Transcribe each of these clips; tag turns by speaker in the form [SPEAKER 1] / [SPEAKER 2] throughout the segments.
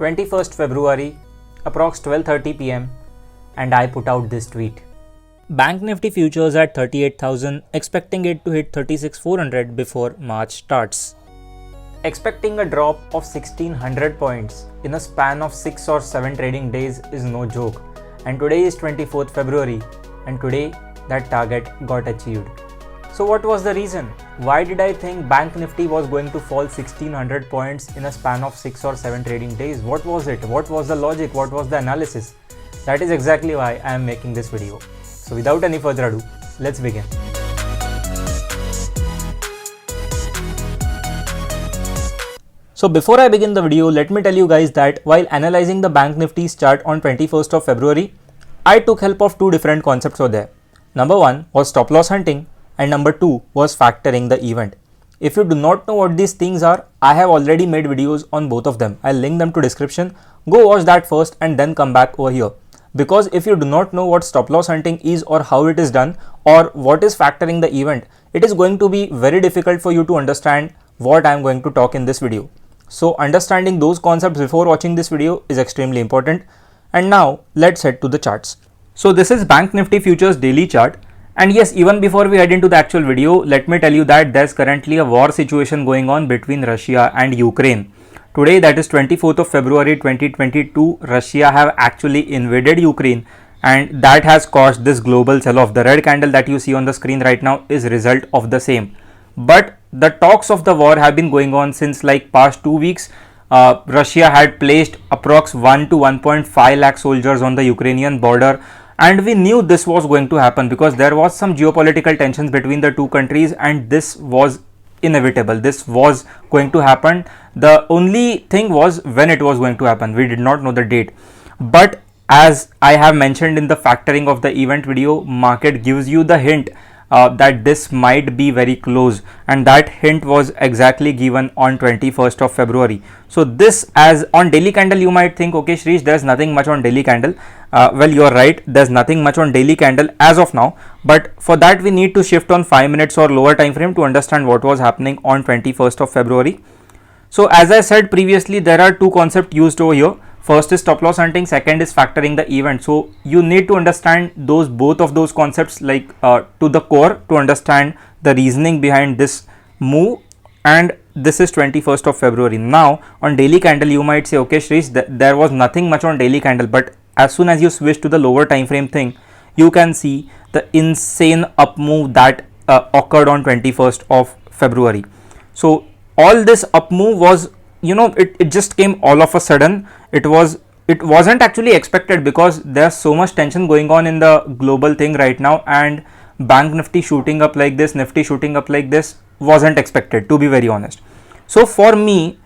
[SPEAKER 1] 21st February, approx 12:30 pm, and I put out this tweet. Bank Nifty futures at 38,000, expecting it to hit 36,400 before March starts. Expecting a drop of 1600 points in a span of 6 or 7 trading days is no joke, and today is 24th February, and today that target got achieved. So what was the reason? Why did I think Bank Nifty was going to fall 1600 points in a span of 6 or 7 trading days? What was it? What was the logic? What was the analysis? That is exactly why I am making this video. So without any further ado, let's begin. So before I begin the video, let me tell you guys that while analyzing the Bank Nifty's chart on 21st of February, I took help of two different concepts over there. Number one was stop loss hunting, and number two was factoring the event. If you do not know what these things are, I have already made videos on both of them. I'll link them to description. Go watch that first and then come back over here. Because if you do not know what stop loss hunting is or how it is done or what is factoring the event, it is going to be very difficult for you to understand what I am going to talk in this video. So understanding those concepts before watching this video is extremely important. And now let's head to the charts. So this is Bank Nifty futures daily chart. And yes, even before we head into the actual video, let me tell you that there's currently a war situation going on between Russia and Ukraine. Today, that is 24th of February 2022, Russia have actually invaded Ukraine, and that has caused this global sell-off. The red candle that you see on the screen right now is a result of the same. But the talks of the war have been going on since like past 2 weeks. Russia had placed approx 1 to 1.5 lakh soldiers on the Ukrainian border. And we knew this was going to happen because there was some geopolitical tensions between the two countries, and this was inevitable. This was going to happen. The only thing was when it was going to happen. We did not know the date. But as I have mentioned in the factoring of the event video, market gives you the hint that this might be very close, and that hint was exactly given on 21st of February. So this, as on daily candle, you might think, okay Shrish, there's nothing much on daily candle. Well, you're right, there's nothing much on daily candle as of now, but for that we need to shift on 5 minutes or lower time frame to understand what was happening on 21st of February. So as I said previously, there are two concepts used over here. First is stop loss hunting, second is factoring the event. So you need to understand both of those concepts like to the core to understand the reasoning behind this move. And this is 21st of February. Now on daily candle, you might say, okay Shrish, there was nothing much on daily candle, but as soon as you switch to the lower time frame thing, you can see the insane up move that occurred on 21st of February. So all this up move was, it just came all of a sudden. It wasn't actually expected because there's so much tension going on in the global thing right now, and Bank Nifty shooting up like this, Nifty shooting up like this wasn't expected, to be very honest. So for me,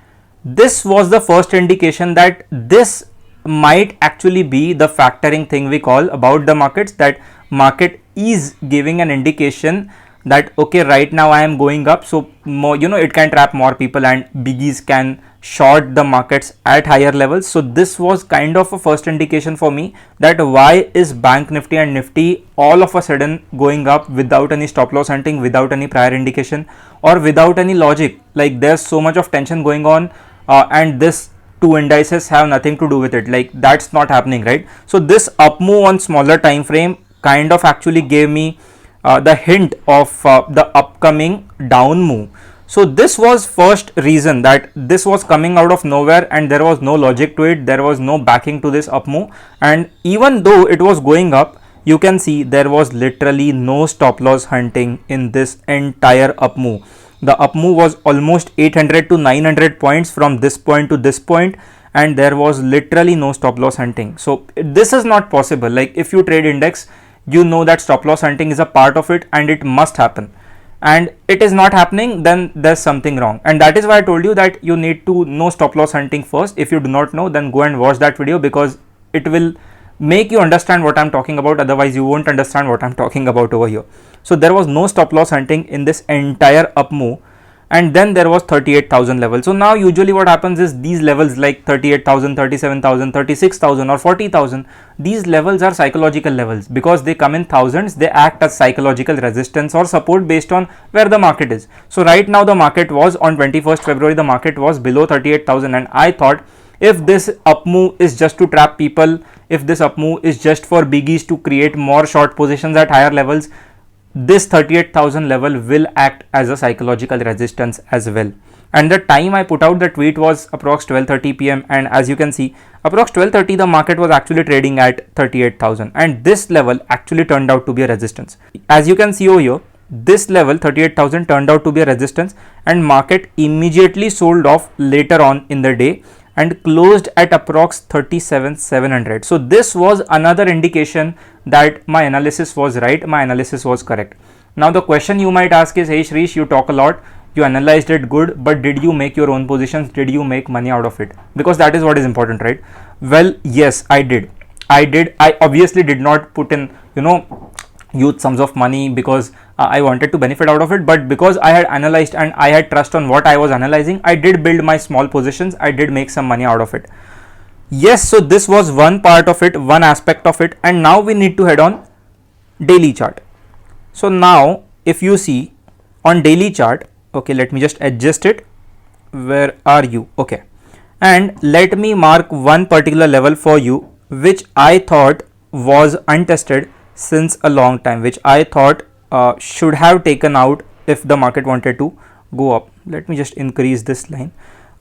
[SPEAKER 1] this was the first indication that this might actually be the factoring thing we call about the markets, that market is giving an indication that okay, right now I am going up, so more, it can trap more people and biggies can short the markets at higher levels. So this was kind of a first indication for me that why is Bank Nifty and Nifty all of a sudden going up without any stop loss hunting, without any prior indication or without any logic. Like there's so much of tension going on and this two indices have nothing to do with it. Like that's not happening, right? So this up move on smaller time frame kind of actually gave me the hint of the upcoming down move. So this was first reason that this was coming out of nowhere and there was no logic to it. There was no backing to this up move, and even though it was going up, you can see there was literally no stop loss hunting in this entire up move. The up move was almost 800 to 900 points from this point to this point, and there was literally no stop loss hunting. So this is not possible. Like if you trade index, you know that stop loss hunting is a part of it and it must happen, and it is not happening, then there's something wrong. And that is why I told you that you need to know stop loss hunting first. If you do not know, then go and watch that video because it will make you understand what I'm talking about. Otherwise you won't understand what I'm talking about over here. So there was no stop loss hunting in this entire up move, and then there was 38,000 level. So now usually what happens is these levels like 38,000, 37,000, 36,000 or 40,000, these levels are psychological levels because they come in thousands. They act as psychological resistance or support based on where the market is. So right now the market was on 21st February, the market was below 38,000, and I thought if this up move is just to trap people, if this up move is just for biggies to create more short positions at higher levels, this 38,000 level will act as a psychological resistance as well. And the time I put out the tweet was approx 12:30 p.m. and as you can see, approx 12:30 the market was actually trading at 38,000, and this level actually turned out to be a resistance. As you can see over here, this level 38,000 turned out to be a resistance, and market immediately sold off later on in the day and closed at approx 37,700. So this was another indication that my analysis was right, my analysis was correct. Now the question you might ask is, hey Shrish, you talk a lot, you analyzed it good, but did you make your own positions? Did you make money out of it? Because that is what is important, right? Well, yes, I did. I obviously did not put in, huge sums of money because I wanted to benefit out of it, but because I had analyzed and I had trust on what I was analyzing, I did build my small positions. I did make some money out of it. Yes, so this was one part of it, one aspect of it, and now we need to head on daily chart. So now if you see on daily chart, okay, let me just adjust it. Where are you? Okay, and let me mark one particular level for you which I thought was untested since a long time, which I thought should have taken out if the market wanted to go up. Let me just increase this line.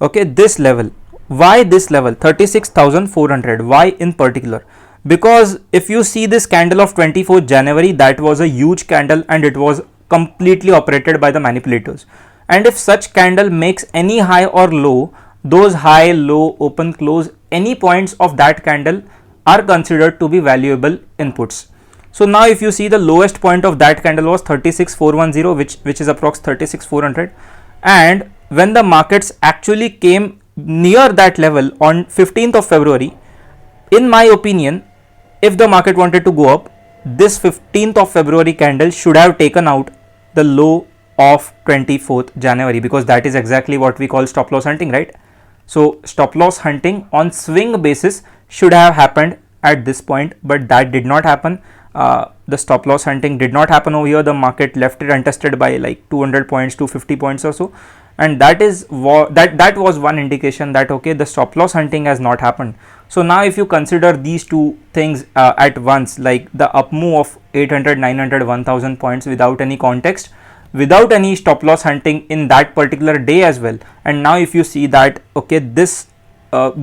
[SPEAKER 1] Okay, this level. Why this level? 36,400. Why in particular? Because if you see this candle of 24th January, that was a huge candle and it was completely operated by the manipulators. And if such candle makes any high or low, those high, low, open, close, any points of that candle are considered to be valuable inputs. So now if you see, the lowest point of that candle was 36,410, which is approx 36,400, and when the markets actually came near that level on 15th of February, in my opinion, if the market wanted to go up, this 15th of February candle should have taken out the low of 24th January, because that is exactly what we call stop loss hunting, right? So stop loss hunting on swing basis should have happened at this point, but that did not happen. The stop loss hunting did not happen over here. The market left it untested by like 200 points, 250 points or so, and that is that was one indication that okay, the stop loss hunting has not happened. So now if you consider these two things at once, like the up move of 800, 900, 1000 points without any context, without any stop loss hunting in that particular day as well, and now if you see that okay, this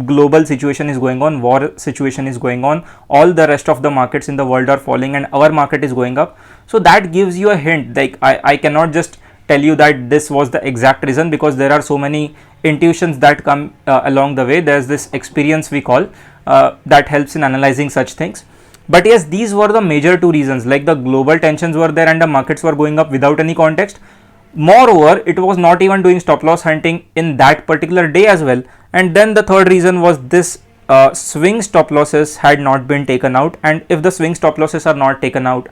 [SPEAKER 1] global situation is going on, war situation is going on, all the rest of the markets in the world are falling and our market is going up. So that gives you a hint. Like I cannot just tell you that this was the exact reason, because there are so many intuitions that come along the way. There's this experience we call that helps in analyzing such things. But yes, these were the major two reasons, like the global tensions were there and the markets were going up without any context. Moreover, it was not even doing stop loss hunting in that particular day as well. And then the third reason was this swing stop losses had not been taken out, and if the swing stop losses are not taken out,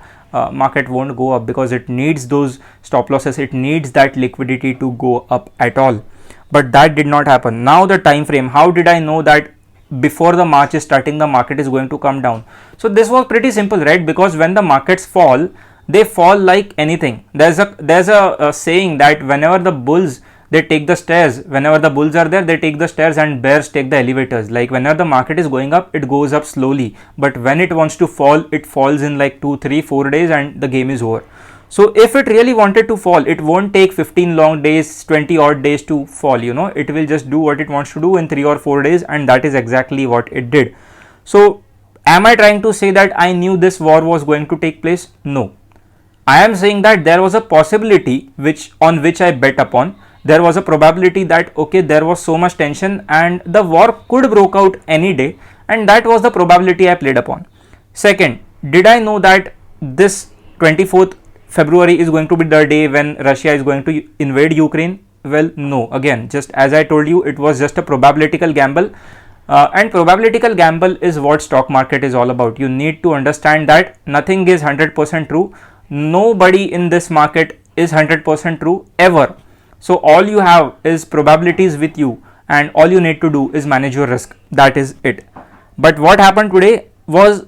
[SPEAKER 1] market won't go up, because it needs those stop losses, it needs that liquidity to go up at all. But that did not happen. Now the time frame, how did I know that before the March is starting the market is going to come down? So this was pretty simple, right? Because when the markets fall, they fall like anything. There's a saying that whenever the bulls, they take the stairs, whenever the bulls are there, they take the stairs, and bears take the elevators. Like whenever the market is going up, it goes up slowly, but when it wants to fall, it falls in like 2, 3, 4 days and the game is over. So if it really wanted to fall, it won't take 15 long days, 20 odd days to fall, it will just do what it wants to do in 3 or 4 days, and that is exactly what it did. So am I trying to say that I knew this war was going to take place? No. I am saying that there was a possibility on which I bet upon. There was a probability that okay, there was so much tension and the war could break out any day, and that was the probability I played upon. Second, did I know that this 24th February is going to be the day when Russia is going to invade Ukraine? Well, no. Again, just as I told you, it was just a probabilitical gamble, and probabilitical gamble is what stock market is all about. You need to understand that nothing is 100% true. Nobody in this market is 100% true ever. So all you have is probabilities with you, and all you need to do is manage your risk. That is it. But what happened today was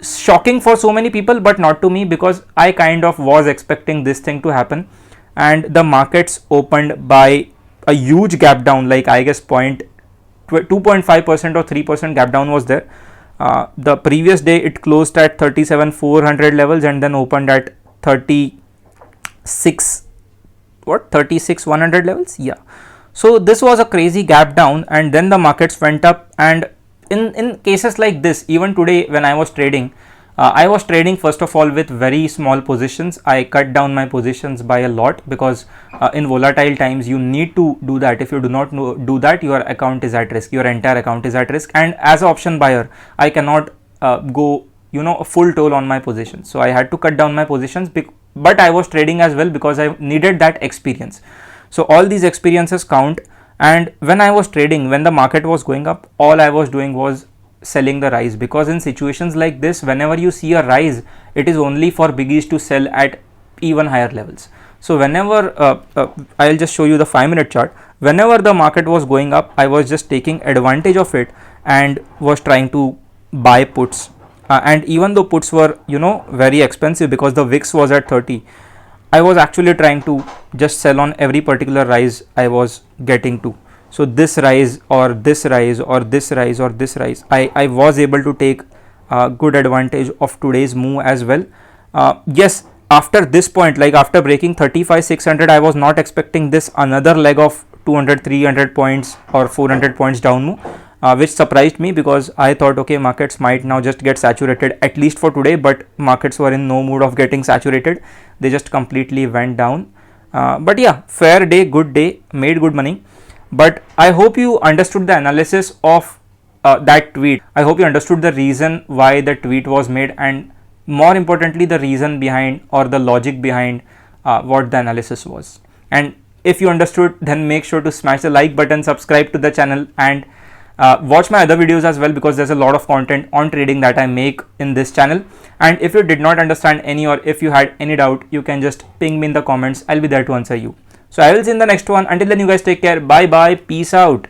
[SPEAKER 1] shocking for so many people, but not to me, because I kind of was expecting this thing to happen, and the markets opened by a huge gap down, like I guess 0.20 2.5% or 3% gap down was there. The previous day it closed at 37,400 levels and then opened at 36,100 levels. Yeah, so this was a crazy gap down, and then the markets went up. And in cases like this, even today when I was trading first of all with very small positions. I cut down my positions by a lot because in volatile times you need to do that. If you do not do that, your account is at risk, your entire account is at risk. And as an option buyer, I cannot go a full toll on my positions, so I had to cut down my positions. But I was trading as well because I needed that experience. So all these experiences count. And when I was trading, when the market was going up, all I was doing was selling the rise, because in situations like this, whenever you see a rise, it is only for biggies to sell at even higher levels. So whenever I'll just show you the 5-minute chart. Whenever the market was going up, I was just taking advantage of it and was trying to buy puts. And even though puts were very expensive because the VIX was at 30, I was actually trying to just sell on every particular rise I was getting to. So this rise or this rise or this rise or this rise, I was able to take good advantage of today's move as well. Yes, after this point, like after breaking 35,600, I was not expecting this another leg of 200, 300 points or 400 points down move, which surprised me, because I thought, okay, markets might now just get saturated at least for today. But markets were in no mood of getting saturated. They just completely went down. But yeah, fair day, good day, made good money. But I hope you understood the analysis of that tweet. I hope you understood the reason why the tweet was made, and more importantly, the reason behind or the logic behind what the analysis was. And if you understood, then make sure to smash the like button, subscribe to the channel, and watch my other videos as well, because there's a lot of content on trading that I make in this channel. And if you did not understand any, or if you had any doubt, you can just ping me in the comments. I'll be there to answer you. So I will see you in the next one. Until then, you guys take care. Bye bye. Peace out.